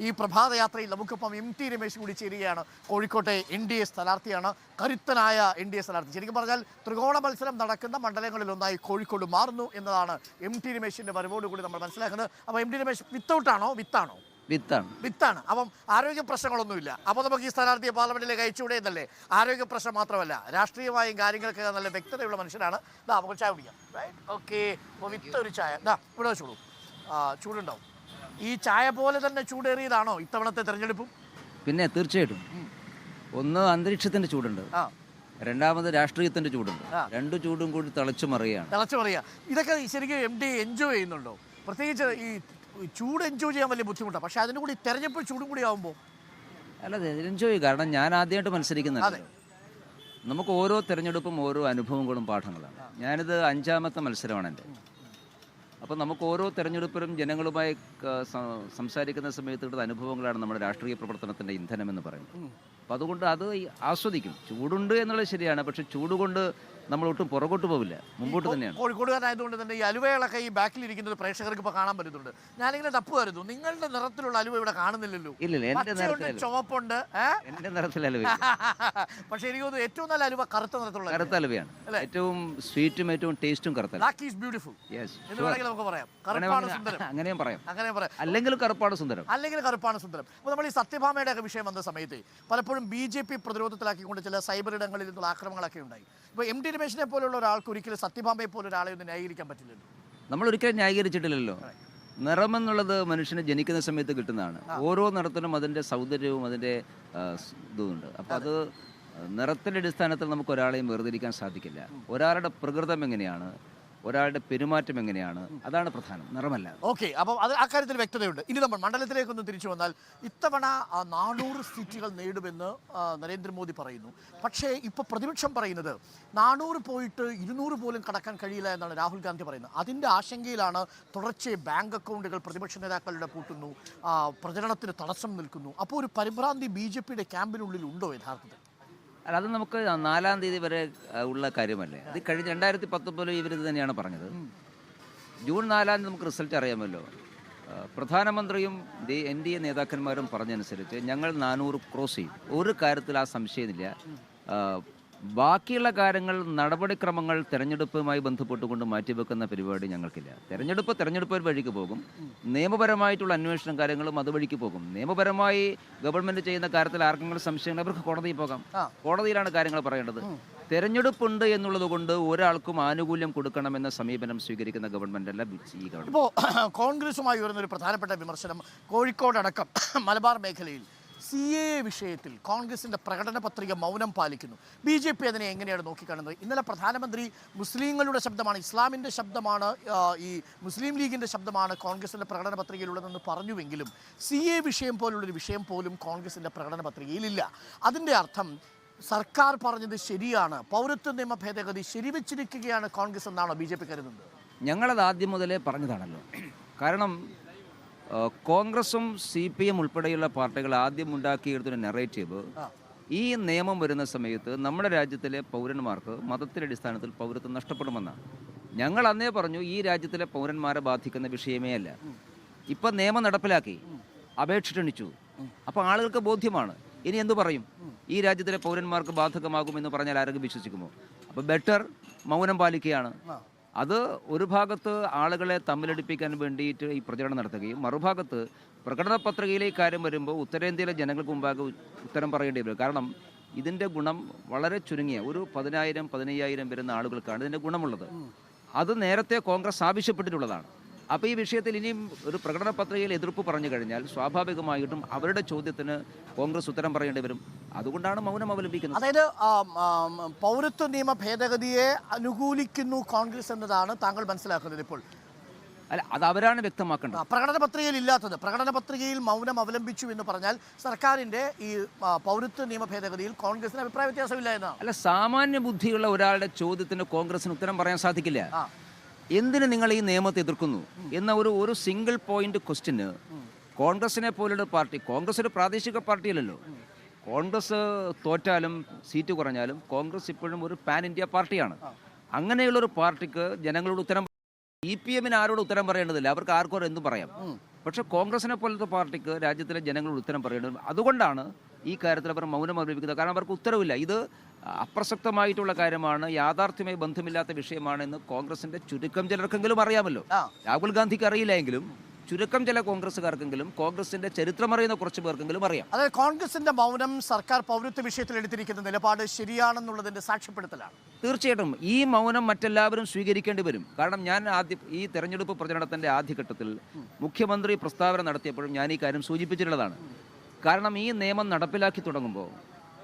ഈ പ്രഭാതയാത്രയിൽ നമുക്കിപ്പം ടി രമേശ് കൂടി ചേരുകയാണ്. കോഴിക്കോട്ടെ NDA സ്ഥാനാർത്ഥിയാണ്, കരുത്തനായ NDA സ്ഥാനാർത്ഥി. ശരിക്കും പറഞ്ഞാൽ ത്രികോണ മത്സരം നടക്കുന്ന മണ്ഡലങ്ങളിലൊന്നായി കോഴിക്കോട് മാറുന്നു എന്നതാണ് ടി രമേശിന്റെ വരവോടുകൂടി നമ്മൾ മനസ്സിലാക്കുന്നത്. അപ്പോൾ ടി രമേശ് വിത്തൗട്ടാണോ വിത്താണ്? അപ്പം ആരോഗ്യ പ്രശ്നങ്ങളൊന്നുമില്ല. അപ്പോൾ നമുക്ക് ഈ സ്ഥാനാർത്ഥിയെ പാർലമെന്റിലേക്ക് അയച്ചുകൂടെ എന്നല്ലേ? ആരോഗ്യ പ്രശ്നം മാത്രമല്ല, രാഷ്ട്രീയമായും കാര്യങ്ങൾക്ക് നല്ല വ്യക്തതയുള്ള മനുഷ്യനാണ്. നമുക്ക് ചായ കുടിക്കാം. ഓക്കെ, അപ്പോൾ വിത്ത് ഒരു ചായ ഇവിടെ വെച്ചോളൂ. ചൂടുണ്ടാവും. ഈ ചായ പോലെ തന്നെ ചൂടേറിയതാണോ ഇത്തവണത്തെ തെരഞ്ഞെടുപ്പും? പിന്നെ തീർച്ചയായിട്ടും. ഒന്ന് അന്തരീക്ഷത്തിന്റെ ചൂടുണ്ട്, രണ്ടാമത് രാഷ്ട്രീയത്തിന്റെ ചൂടുണ്ട്. രണ്ടു ചൂടും കൂടി തിളച്ചു മറിയുക. ഇതൊക്കെ ശരിക്കും MD എൻജോയ് ചെയ്യുന്നുണ്ടോ? പ്രത്യേകിച്ച് ഈ ചൂട് എൻജോയ് ചെയ്യാൻ വലിയ ബുദ്ധിമുട്ടാണ്. പക്ഷെ അതിനും കൂടി തെരഞ്ഞെടുപ്പ് ചൂടും കൂടി ആകുമ്പോൾ അല്ല, എൻജോയ്. കാരണം ഞാൻ ആദ്യമായിട്ട് മത്സരിക്കുന്നത്. നമുക്ക് ഓരോ തെരഞ്ഞെടുപ്പും ഓരോ അനുഭവങ്ങളും പാഠങ്ങളാണ്. ഞാനിത് 5ാമത്തെ മത്സരമാണ് എൻ്റെ. അപ്പോൾ നമുക്ക് ഓരോ തെരഞ്ഞെടുപ്പിലും ജനങ്ങളുമായി സംസാരിക്കുന്ന സമയത്ത് കിട്ടുന്ന അനുഭവങ്ങളാണ് നമ്മുടെ രാഷ്ട്രീയ പ്രവർത്തനത്തിൻ്റെ ഇന്ധനം എന്ന് പറയുന്നത്. അപ്പോൾ അതുകൊണ്ട് അത് ആസ്വദിക്കും. ചൂടുണ്ട് എന്നുള്ളത് ശരിയാണ്, പക്ഷെ ചൂട് കൊണ്ട് നമ്മൾ ഒട്ടും പുറകോട്ട് പോവില്ല, മുമ്പോട്ട് തന്നെയാണ്. കോഴിക്കോടുകാരനായതുകൊണ്ട് തന്നെ ഈ അലുവകളൊക്കെ ഈ ബാക്കിലിരിക്കുന്നത് പ്രേക്ഷകർക്ക് ഇപ്പോൾ കാണാൻ പറ്റുന്നുണ്ട്. ഞാനിങ്ങനെ തപ്പുമായിരുന്നു, നിങ്ങളുടെ നിറത്തിലുള്ള അലുവ ഇവിടെ കാണുന്നില്ലല്ലോ. ഇല്ല, എൻ്റെ നിറത്തിൽ ചുവപ്പുണ്ട്, എൻ്റെ നിറത്തിൽ അലുവ. പക്ഷേ എനിക്ക് തോന്നുന്നു ഏറ്റവും നല്ല അലുവ കറുത്ത നിറത്തിലുള്ള കറുത്ത അലുവയാണ്. ഏറ്റവും സ്വീറ്റും ഏറ്റവും ടേസ്റ്റും കറുത്ത. നമുക്ക് പറയാം, കറുപ്പാണ് സുന്ദരം. അങ്ങനെയും പറയാം. അല്ലെങ്കിൽ കറുപ്പാണ് സുന്ദരം. അപ്പോൾ നമ്മൾ ഈ സത്യഭാമയുടെ ഒക്കെ വിഷയം വന്ന സമയത്ത് പലപ്പോഴും BJP പ്രതിരോധത്തിലാക്കിക്കൊണ്ട് ചില സൈബർ ഇടങ്ങളിൽ നിന്നുള്ള ആക്രമണങ്ങളൊക്കെ ഉണ്ടായി. ഇപ്പോൾ ടി രമേശിനെ പോലുള്ള ഒരാൾക്ക് ഒരിക്കലും സത്യഭാമയെ പോലെ ഒരാളെ ഒന്നും ന്യായീകരിക്കാൻ പറ്റില്ലല്ലോ. നമ്മൾ ഒരിക്കലും ന്യായീകരിച്ചിട്ടില്ലല്ലോ. നിറമെന്നുള്ളത് മനുഷ്യന് ജനിക്കുന്ന സമയത്ത് കിട്ടുന്നതാണ്. ഓരോ നിറത്തിനും അതിൻ്റെ സൗന്ദര്യവും അതിൻ്റെ ഇതുമുണ്ട്. അപ്പോൾ അത് നിറത്തിൻ്റെ അടിസ്ഥാനത്തിൽ നമുക്ക് ഒരാളെയും വേർതിരിക്കാൻ സാധിക്കില്ല. ഒരാളുടെ പ്രകൃതം എങ്ങനെയാണ്, ഒരാളുടെ പെരുമാറ്റം എങ്ങനെയാണ്, അതാണ് പ്രധാനം, നിറമല്ല. ഓക്കെ, അപ്പോൾ അത് അക്കാര്യത്തിൽ വ്യക്തതയുണ്ട്. ഇനി നമ്മൾ മണ്ഡലത്തിലേക്കൊന്ന് തിരിച്ചു വന്നാൽ, ഇത്തവണ 400 സീറ്റുകൾ നേടുമെന്ന് നരേന്ദ്രമോദി പറയുന്നു. പക്ഷേ ഇപ്പോൾ പ്രതിപക്ഷം പറയുന്നത് 400 പോയിട്ട് 200 പോലും കടക്കാൻ കഴിയില്ല എന്നാണ് രാഹുൽ ഗാന്ധി പറയുന്നത്. അതിൻ്റെ ആശങ്കയിലാണ് തുടർച്ചയായി ബാങ്ക് അക്കൗണ്ടുകൾ പ്രതിപക്ഷ നേതാക്കളുടെ പൂട്ടുന്നു, പ്രചരണത്തിന് തടസ്സം നിൽക്കുന്നു. അപ്പോൾ ഒരു പരിഭ്രാന്തി BJPയുടെ ക്യാമ്പിനുള്ളിൽ ഉണ്ടോ യഥാർത്ഥത്തിൽ? അല്ല, അത് നമുക്ക് 4-ാം തീയതി വരെ ഉള്ള കാര്യമല്ലേ. അത് കഴിഞ്ഞ് 2019 ഇവരിത് തന്നെയാണ് പറഞ്ഞത്. ജൂൺ 4-ാം തീയതി നമുക്ക് റിസൾട്ട് അറിയാമല്ലോ. പ്രധാനമന്ത്രിയും NDA നേതാക്കന്മാരും പറഞ്ഞനുസരിച്ച് ഞങ്ങൾ 400 ക്രോസ് ചെയ്യും. ഒരു കാര്യത്തിൽ ആ സംശയമില്ല. ബാക്കിയുള്ള കാര്യങ്ങൾ, നടപടിക്രമങ്ങൾ തെരഞ്ഞെടുപ്പുമായി ബന്ധപ്പെട്ടുകൊണ്ട് മാറ്റിവെക്കുന്ന പരിപാടി ഞങ്ങൾക്കില്ല. തെരഞ്ഞെടുപ്പ് വഴിക്ക് പോകും. നിയമപരമായിട്ടുള്ള അന്വേഷണം കാര്യങ്ങളും അതുവഴിക്ക് പോകും. നിയമപരമായി ഗവൺമെൻറ് ചെയ്യുന്ന കാര്യത്തിൽ ആർക്കെങ്കിലും സംശയങ്ങൾ അവർക്ക് കോടതിയിൽ പോകാം. കോടതിയിലാണ് കാര്യങ്ങൾ പറയേണ്ടത്. തെരഞ്ഞെടുപ്പുണ്ട് എന്നുള്ളത് കൊണ്ട് ഒരാൾക്കും ആനുകൂല്യം കൊടുക്കണമെന്ന സമീപനം സ്വീകരിക്കുന്ന ഗവൺമെൻറ് അല്ല ഈ ഗവൺമെൻറ്. ഇപ്പോൾ കോൺഗ്രസുമായി വരുന്നൊരു പ്രധാനപ്പെട്ട വിമർശനം, കോഴിക്കോടടക്കം മലബാർ മേഖലയിൽ CAA വിഷയത്തിൽ കോൺഗ്രസിൻ്റെ പ്രകടന പത്രിക മൗനം പാലിക്കുന്നു. BJP അതിനെ എങ്ങനെയാണ് നോക്കിക്കാണുന്നത്? ഇന്നലെ പ്രധാനമന്ത്രി മുസ്ലിങ്ങളുടെ ശബ്ദമാണ്, ഇസ്ലാമിൻ്റെ ശബ്ദമാണ്, ഈ മുസ്ലിം ലീഗിൻ്റെ ശബ്ദമാണ് കോൺഗ്രസിൻ്റെ പ്രകടന പത്രികയിലുള്ളതെന്ന് പറഞ്ഞുവെങ്കിലും CAA വിഷയം പോലുള്ളൊരു വിഷയം പോലും കോൺഗ്രസിൻ്റെ പ്രകടന പത്രികയിലില്ല. അതിൻ്റെ അർത്ഥം സർക്കാർ പറഞ്ഞത് ശരിയാണ്, പൗരത്വ നിയമ ഭേദഗതി ശരിവെച്ചിരിക്കുകയാണ് കോൺഗ്രസ് എന്നാണോ BJP കരുതുന്നത്? ഞങ്ങളത് ആദ്യം മുതലേ പറഞ്ഞതാണല്ലോ. കാരണം കോൺഗ്രസും CPM ഉൾപ്പെടെയുള്ള പാർട്ടികൾ ആദ്യം ഉണ്ടാക്കിയെടുത്തൊരു നെറേറ്റീവ്, ഈ നിയമം വരുന്ന സമയത്ത് നമ്മുടെ രാജ്യത്തിലെ പൗരന്മാർക്ക് മതത്തിൻ്റെ അടിസ്ഥാനത്തിൽ പൗരത്വം നഷ്ടപ്പെടുമെന്നാണ്. ഞങ്ങൾ അന്നേ പറഞ്ഞു ഈ രാജ്യത്തിലെ പൗരന്മാരെ ബാധിക്കുന്ന വിഷയമേ അല്ല. ഇപ്പം നിയമം നടപ്പിലാക്കി, അപേക്ഷ ക്ഷണിച്ചു. അപ്പോൾ ആളുകൾക്ക് ബോധ്യമാണ്. ഇനി എന്തു പറയും? ഈ രാജ്യത്തിലെ പൗരന്മാർക്ക് ബാധകമാകുമെന്ന് പറഞ്ഞാൽ ആരെങ്കിലും വിശ്വസിക്കുമോ? അപ്പോൾ ബെറ്റർ മൗനം പാലിക്കുകയാണ്. അത് ഒരു ഭാഗത്ത് ആളുകളെ തമ്മിലടിപ്പിക്കാൻ വേണ്ടിയിട്ട് ഈ പ്രചരണം നടത്തുകയും, മറുഭാഗത്ത് പ്രകടന പത്രികയിലേക്ക് കാര്യം വരുമ്പോൾ ഉത്തരേന്ത്യയിലെ ജനങ്ങൾക്ക് മുമ്പാകെ ഉത്തരം പറയേണ്ടി വരും. കാരണം ഇതിൻ്റെ ഗുണം വളരെ ചുരുങ്ങിയ ഒരു 10,000-15,000 വരുന്ന ആളുകൾക്കാണ് ഇതിൻ്റെ ഗുണമുള്ളത്. അത് നേരത്തെ കോൺഗ്രസ് ആവശ്യപ്പെട്ടിട്ടുള്ളതാണ്. അപ്പോൾ ഈ വിഷയത്തിൽ ഇനിയും ഒരു പ്രകടന പത്രികയിൽ എതിർപ്പ് പറഞ്ഞു കഴിഞ്ഞാൽ സ്വാഭാവികമായിട്ടും അവരുടെ ചോദ്യത്തിന് കോൺഗ്രസ് ഉത്തരം പറയേണ്ടി വരും. അതുകൊണ്ടാണ് മൗനം അവലംബിക്കുന്നത്. അതായത് പൗരത്വ നിയമ ഭേദഗതിയെ അനുകൂലിക്കുന്നു കോൺഗ്രസ് എന്നതാണ് താങ്കൾ മനസ്സിലാക്കുന്നത് ഇപ്പോൾ? അല്ല, അത് അവരാണ് വ്യക്തമാക്കേണ്ടത്. പ്രകടന പത്രികയിൽ ഇല്ലാത്തത്, പ്രകടന പത്രികയിൽ മൗനം അവലംബിച്ചു എന്ന് പറഞ്ഞാൽ സർക്കാരിൻ്റെ ഈ പൗരത്വ നിയമ ഭേദഗതിയിൽ കോൺഗ്രസിന് അഭിപ്രായ വ്യത്യാസമില്ല എന്നാണ്. അല്ല, സാമാന്യ ബുദ്ധിയുള്ള ഒരാളുടെ ചോദ്യത്തിന് കോൺഗ്രസിന് ഉത്തരം പറയാൻ സാധിക്കില്ല. എന്തിന് നിങ്ങൾ ഈ നിയമത്തെ എതിർക്കുന്നു എന്ന ഒരു സിംഗിൾ പോയിന്റ് ക്വസ്റ്റ്യന് കോൺഗ്രസിനെ പോലുള്ള പാർട്ടി, കോൺഗ്രസ് ഒരു പ്രാദേശിക പാർട്ടിയല്ലല്ലോ. കോൺഗ്രസ് തോറ്റാലും സീറ്റ് കുറഞ്ഞാലും കോൺഗ്രസ് ഇപ്പോഴും ഒരു പാൻ ഇന്ത്യ പാർട്ടിയാണ്. അങ്ങനെയുള്ളൊരു പാർട്ടിക്ക് ജനങ്ങളോട് ഉത്തരം, CPM ആരോട് ഉത്തരം പറയേണ്ടതില്ല. അവർക്ക് ആർക്കോ എന്തും പറയാം. പക്ഷേ കോൺഗ്രസിനെ പോലത്തെ പാർട്ടിക്ക് രാജ്യത്തിലെ ജനങ്ങൾ ഉത്തരം പറയേണ്ടത്. അതുകൊണ്ടാണ് ഈ കാര്യത്തിൽ അവർ മൗനം അവലംബിക്കുന്നത്. കാരണം അവർക്ക് ഉത്തരവില്ല. ഇത് അപ്രസക്തമായിട്ടുള്ള കാര്യമാണ്, യാഥാർത്ഥ്യമായി ബന്ധമില്ലാത്ത വിഷയമാണെന്ന് കോൺഗ്രസിൻ്റെ ചുരുക്കം ചിലർക്കെങ്കിലും അറിയാമല്ലോ. രാഹുൽ ഗാന്ധിക്ക് അറിയില്ല എങ്കിലും ചുരുക്കം ചില കോൺഗ്രസ്സുകാർക്കെങ്കിലും, കോൺഗ്രസിന്റെ ചരിത്രമറിയുന്ന കുറച്ച് പേർക്കെങ്കിലും അറിയാം. അതായത് കോൺഗ്രസിന്റെ മൗനം സർക്കാർ പൗരത്വ വിഷയത്തിൽ എടുത്തിരിക്കുന്ന നിലപാട് ശരിയാണെന്നുള്ളതിന്റെ സാക്ഷ്യപ്പെടുത്തലാണ്. തീർച്ചയായിട്ടും ഈ മൗനം മറ്റെല്ലാവരും സ്വീകരിക്കേണ്ടി വരും. കാരണം ഞാൻ ഈ തെരഞ്ഞെടുപ്പ് പ്രചരണത്തിന്റെ ആദ്യഘട്ടത്തിൽ മുഖ്യമന്ത്രി പ്രസ്താവന നടത്തിയപ്പോഴും ഞാൻ ഈ കാര്യം സൂചിപ്പിച്ചിട്ടുള്ളതാണ്. കാരണം ഈ നിയമം നടപ്പിലാക്കി തുടങ്ങുമ്പോൾ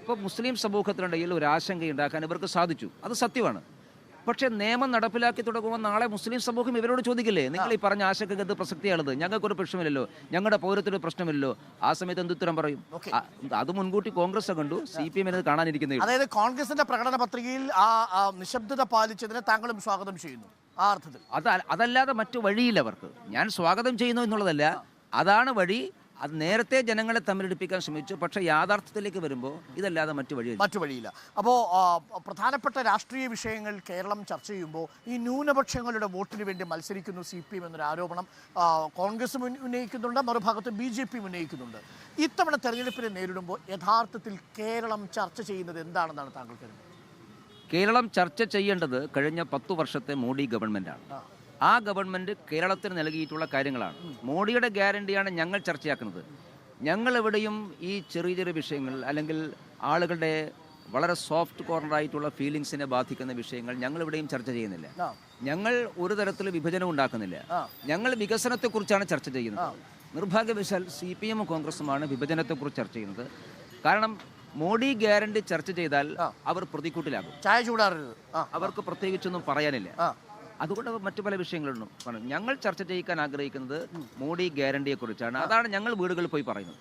ഇപ്പോൾ മുസ്ലിം സമൂഹത്തിനിടയിൽ ഒരു ആശങ്കയുണ്ടാക്കാൻ ഇവർക്ക് സാധിച്ചു, അത് സത്യമാണ്. പക്ഷേ നിയമം നടപ്പിലാക്കി തുടങ്ങുമ്പോൾ നാളെ മുസ്ലിം സമൂഹം ഇവരോട് ചോദിക്കില്ലേ, നിങ്ങൾ ഈ പറഞ്ഞ ആശങ്കയ്ക്ക് എന്ത് പ്രസക്തിയാണത്, ഞങ്ങൾക്കൊരു പ്രശ്നമില്ലല്ലോ, ഞങ്ങളുടെ പൗരത്വത്തിന് പ്രശ്നമില്ലല്ലോ, ആ സമയത്ത് എന്തുത്തരം പറയും? അത് മുൻകൂട്ടി കോൺഗ്രസ് കണ്ടു, CPM കാണാനിരിക്കുന്നത്. അതായത് കോൺഗ്രസിന്റെ പ്രകടന പത്രികയിൽ ആ നിശബ്ദത പാലിച്ചതിനെ താങ്കളും സ്വാഗതം ചെയ്യുന്നു ആ അർത്ഥത്തിൽ. അതല്ലാതെ മറ്റു വഴിയില്ല അവർക്ക്. ഞാൻ സ്വാഗതം ചെയ്യുന്നു എന്നുള്ളതല്ല, അതാണ് വഴി. അത് നേരത്തെ ജനങ്ങളെ തമ്മിലടിപ്പിക്കാൻ ശ്രമിച്ചു. പക്ഷേ യാഥാർത്ഥ്യത്തിലേക്ക് വരുമ്പോൾ ഇതല്ലാതെ മറ്റു വഴിയില്ല. അപ്പോൾ പ്രധാനപ്പെട്ട രാഷ്ട്രീയ വിഷയങ്ങൾ കേരളം ചർച്ച ചെയ്യുമ്പോൾ ഈ ന്യൂനപക്ഷങ്ങളുടെ വോട്ടിന് വേണ്ടി മത്സരിക്കുന്നു CPM എന്നൊരു ആരോപണം കോൺഗ്രസ് ഉന്നയിക്കുന്നുണ്ട്, മറുഭാഗത്ത് BJP ഉന്നയിക്കുന്നുണ്ട്. ഇത്തവണ തെരഞ്ഞെടുപ്പിനെ നേരിടുമ്പോൾ യഥാർത്ഥത്തിൽ കേരളം ചർച്ച ചെയ്യുന്നത് എന്താണെന്നാണ് താങ്കൾ കരുതുന്നത്? കേരളം ചർച്ച ചെയ്യേണ്ടത് കഴിഞ്ഞ 10 വർഷത്തെ മോഡി ഗവൺമെൻറ്റാണ്. ആ ഗവൺമെൻറ് കേരളത്തിന് നൽകിയിട്ടുള്ള കാര്യങ്ങളാണ്. മോഡിയുടെ ഗ്യാരണ്ടിയാണ് ഞങ്ങൾ ചർച്ചയാക്കുന്നത്. ഞങ്ങളെവിടെയും ഈ ചെറിയ ചെറിയ വിഷയങ്ങൾ അല്ലെങ്കിൽ ആളുകളുടെ വളരെ സോഫ്റ്റ് കോർണറായിട്ടുള്ള ഫീലിങ്സിനെ ബാധിക്കുന്ന വിഷയങ്ങൾ ഞങ്ങളിവിടെയും ചർച്ച ചെയ്യുന്നില്ല. ഞങ്ങൾ ഒരു തരത്തിൽ വിഭജനം ഉണ്ടാക്കുന്നില്ല. ഞങ്ങൾ വികസനത്തെക്കുറിച്ചാണ് ചർച്ച ചെയ്യുന്നത്. നിർഭാഗ്യവശാൽ CPM കോൺഗ്രസുമാണ് വിഭജനത്തെക്കുറിച്ച് ചർച്ച ചെയ്യുന്നത്. കാരണം മോഡി ഗ്യാരണ്ടി ചർച്ച ചെയ്താൽ അവർ പ്രതിക്കൂട്ടിലാകും. ചായ ചൂടാറരുത്, അവർക്ക് പ്രത്യേകിച്ചൊന്നും പറയാനില്ല. അതുകൊണ്ട് മറ്റു പല വിഷയങ്ങളുണ്ട്. ഞങ്ങൾ ചർച്ച ചെയ്യിക്കാൻ ആഗ്രഹിക്കുന്നത് മോഡി ഗ്യാരണ്ടിയെ കുറിച്ചാണ്. അതാണ് ഞങ്ങൾ വീടുകളിൽ പോയി പറയുന്നത്.